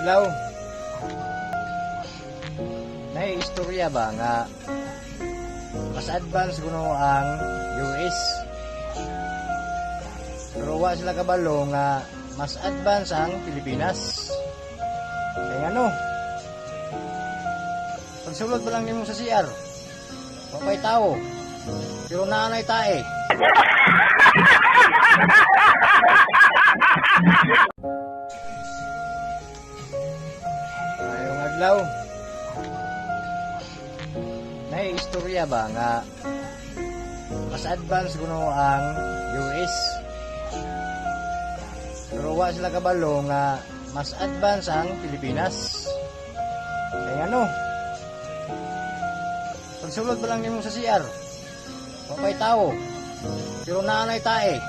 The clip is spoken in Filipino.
adlaw. Istorya ba nga mas advance kuno ang US. Pero wa sila kabalo nga mas advance ang Pilipinas. Kaya ano? Pagsulod pa lang nimo sa CR. Papay tao. Pero naanay tae. Ayong adlaw. Istorya ba nga mas advance kuno ang US. Pero wa sila kabalo nga mas advance ang Pilipinas. Kaya ano? Pagsulod pa lang nimo sa CR. Papay tao. Pero naanay tae.